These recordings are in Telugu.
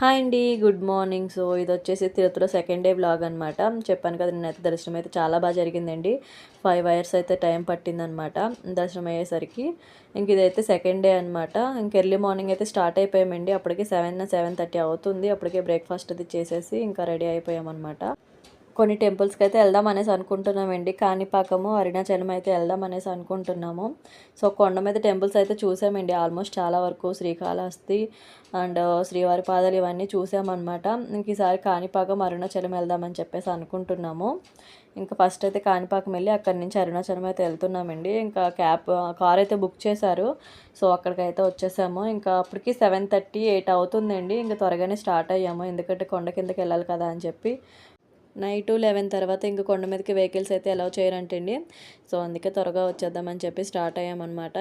హాయ్ అండి. Good morning. సో ఇదొచ్చేసి తిరుపతిలో సెకండ్ డే వ్లాగ్ అనమాట. చెప్పాను కదా నేనైతే దర్శనం అయితే చాలా బాగా జరిగిందండి. 5 అవర్స్ అయితే టైం పట్టిందనమాట దర్శనం అయ్యేసరికి. ఇంక ఇదైతే సెకండ్ డే అనమాట. ఇంక ఎర్లీ మార్నింగ్ అయితే స్టార్ట్ అయిపోయామండి. అప్పటికి 7:30 అవుతుంది. అప్పటికే బ్రేక్ఫాస్ట్ అది చేసేసి ఇంకా రెడీ అయిపోయామన్నమాట. కొన్ని టెంపుల్స్కి అయితే వెళ్దాం అనేసి అనుకుంటున్నామండి. కాణిపాకము, అరుణాచలం అయితే వెళ్దాం అనేసి అనుకుంటున్నాము. సో కొండ మీద టెంపుల్స్ అయితే చూసామండి ఆల్మోస్ట్ చాలా వరకు. శ్రీకాళహస్తి అండ్ శ్రీవారి పాదాలు ఇవన్నీ చూసామన్నమాట. ఇంక ఈసారి కాణిపాకం, అరుణాచలం వెళ్దామని చెప్పేసి అనుకుంటున్నాము. ఇంకా ఫస్ట్ అయితే కాణిపాకం వెళ్ళి అక్కడి నుంచి అరుణాచలం అయితే వెళ్తున్నామండి. ఇంకా కార్ అయితే బుక్ చేశారు. సో అక్కడికైతే వచ్చేసాము. ఇంకా అప్పటికి 7:30, 8 అవుతుందండి. ఇంకా త్వరగానే స్టార్ట్ అయ్యాము. ఎందుకంటే కొండ కిందకి వెళ్ళాలి కదా అని చెప్పి. నైట్ 11 తర్వాత ఇంక కొండ మీదకి వెహికల్స్ అయితే అలౌ చేయరంటండి. సో అందుకే త్వరగా వచ్చేద్దామని చెప్పి స్టార్ట్ అయ్యామన్నమాట.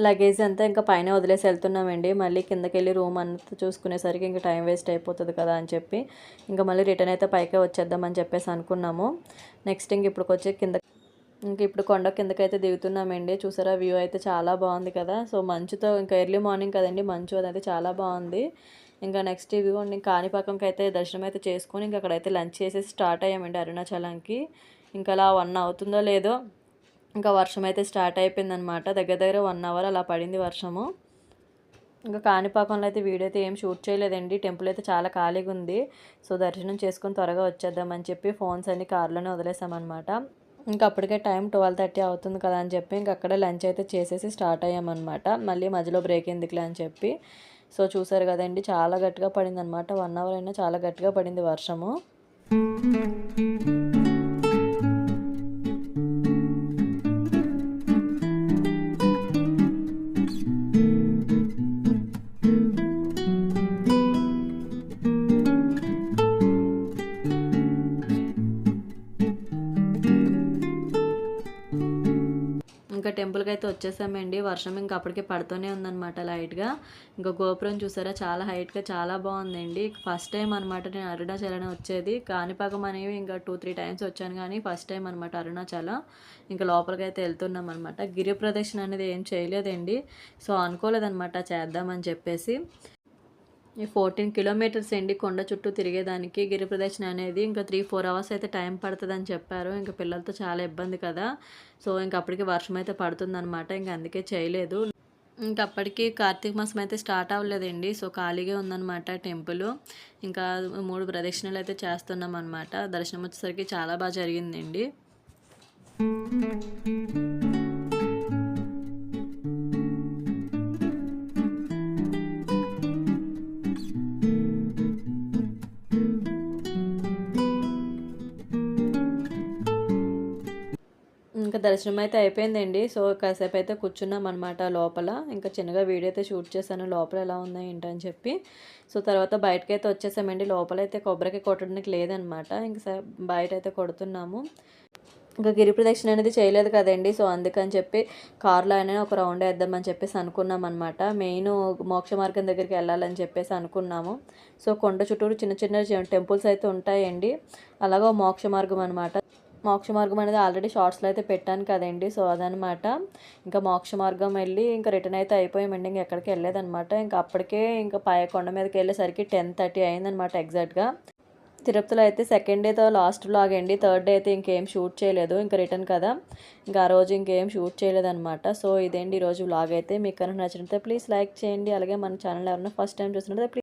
లగేజ్ అంతా ఇంకా పైన వదిలేసి వెళ్తున్నామండి. మళ్ళీ కిందకి వెళ్ళి రూమ్ అంతా చూసుకునేసరికి ఇంకా టైం వేస్ట్ అయిపోతుంది కదా అని చెప్పి ఇంకా మళ్ళీ రిటర్న్ అయితే పైకే వచ్చేద్దామని చెప్పేసి అనుకున్నాము. నెక్స్ట్ ఇప్పుడు కొండ కిందకైతే దిగుతున్నామండి. చూసారా వ్యూ అయితే చాలా బాగుంది కదా. సో మంచుతో ఇంకా ఎర్లీ మార్నింగ్ కదండి, మంచు అదైతే చాలా బాగుంది. ఇంకా నెక్స్ట్ ఇదిగోండి కాణిపాకంకి అయితే దర్శనం అయితే చేసుకొని ఇంకా అక్కడైతే లంచ్ చేసేసి స్టార్ట్ అయ్యామండి అరుణాచలంకి. ఇంకా అలా 1 అవుతుందో లేదో ఇంకా వర్షం అయితే స్టార్ట్ అయిపోయిందనమాట. దగ్గర దగ్గర 1 అవర్ అలా పడింది వర్షము. ఇంకా కాణిపాకంలో అయితే వీడియో అయితే ఏం షూట్ చేయలేదండి. టెంపుల్ అయితే చాలా ఖాళీగా ఉంది. సో దర్శనం చేసుకొని త్వరగా వచ్చేద్దామని చెప్పి ఫోన్స్ అన్ని కార్లోనే వదిలేసామన్నమాట. ఇంకా అప్పటికే టైం 12:30 అవుతుంది కదా అని చెప్పి ఇంక అక్కడే లంచ్ అయితే చేసేసి స్టార్ట్ అయ్యామన్నమాట. మళ్ళీ మధ్యలో బ్రేక్ ఎందుకులే అని చెప్పి. సో చూసారు కదండి చాలా గట్టిగా పడిందనమాట. 1 అవర్ అయినా చాలా గట్టిగా పడింది వర్షము. ఇంకా టెంపుల్కి అయితే వచ్చేసామండి. వర్షం ఇంకా అప్పటికే పడుతూనే ఉందన్నమాట లైట్గా. ఇంకా గోపురం చూసారా చాలా హైట్గా చాలా బాగుందండి. ఫస్ట్ టైం అనమాట నేను అరుణాచలం వచ్చేది. కాణిపాకం అనేవి ఇంకా 2-3 టైమ్స్ వచ్చాను కానీ ఫస్ట్ టైం అనమాట అరుణాచలం. ఇంకా లోపలికి అయితే వెళ్తున్నాం అనమాట. గిరి ప్రదక్షిణ అనేది ఏం చేయలేదండి. సో అనుకోలేదనమాట చేద్దామని చెప్పేసి. ఈ 14 కిలోమీటర్స్ అండి కొండ చుట్టూ తిరిగేదానికి. గిరి ప్రదక్షిణ అనేది ఇంకా 3-4 అవర్స్ అయితే టైం పడుతుందని చెప్పారు. ఇంకా పిల్లలతో చాలా ఇబ్బంది కదా. సో ఇంక అప్పటికి వర్షం అయితే పడుతుందనమాట. ఇంక అందుకే చేయలేదు. ఇంక అప్పటికి కార్తీక మాసం అయితే స్టార్ట్ అవ్వలేదండి. సో ఖాళీగా ఉందన్నమాట టెంపుల్. ఇంకా 3 ప్రదక్షిణలు అయితే చేస్తున్నాం అనమాట. దర్శనం వచ్చేసరికి చాలా బాగా జరిగిందండి. ఇంకా దర్శనం అయితే అయిపోయిందండి. సో కాసేపు అయితే కూర్చున్నాం అనమాట లోపల. ఇంకా చిన్నగా వీడియో అయితే షూట్ చేశాను లోపల ఎలా ఉందా ఏంటని చెప్పి. సో తర్వాత బయటకైతే వచ్చేసామండి. లోపలైతే కొబ్బరికాయ కొట్టడానికి లేదనమాట. ఇంకా బయట అయితే కొడుతున్నాము. ఇంకా గిరి ప్రదక్షిణ అనేది చేయలేదు కదండి. సో అందుకని చెప్పి కార్లో అయినా ఒక రౌండ్ వేద్దామని చెప్పేసి అనుకున్నాం అనమాట. మెయిన్ మోక్ష మార్గం దగ్గరికి వెళ్ళాలని చెప్పేసి అనుకున్నాము. సో కొండ చుట్టూరు చిన్న చిన్న టెంపుల్స్ అయితే ఉంటాయండి. అలాగా మోక్ష మార్గం అనమాట. మోక్ష మార్గం అనేది ఆల్రెడీ షార్ట్స్లో అయితే పెట్టాను కదండి. సో అదనమాట. ఇంకా మోక్ష మార్గం వెళ్ళి ఇంకా రిటర్న్ అయితే అయిపోయామండి. ఇంకా ఎక్కడికి వెళ్ళలేదనమాట. ఇంకా అప్పటికే ఇంకా కొండ మీదకి వెళ్ళేసరికి 10:30 అయిందనమాట ఎగ్జాక్ట్గా. తిరుపతిలో అయితే సెకండ్ డేతో లాస్ట్ వ్లాగ్ అండి. థర్డ్ డే అయితే ఇంకేం షూట్ చేయలేదు. ఇంకా రిటర్న్ కదా. ఇంకా ఆ రోజు ఇంకేం షూట్ చేయలేదనమాట. సో ఇదేంటి ఈరోజు వ్లాగ్ అయితే. మీకు కనుక నచ్చినట్లయితే ప్లీజ్ లైక్ చేయండి. అలాగే మన ఛానల్ ఎవరైనా ఫస్ట్ టైం చూసినట్లయితే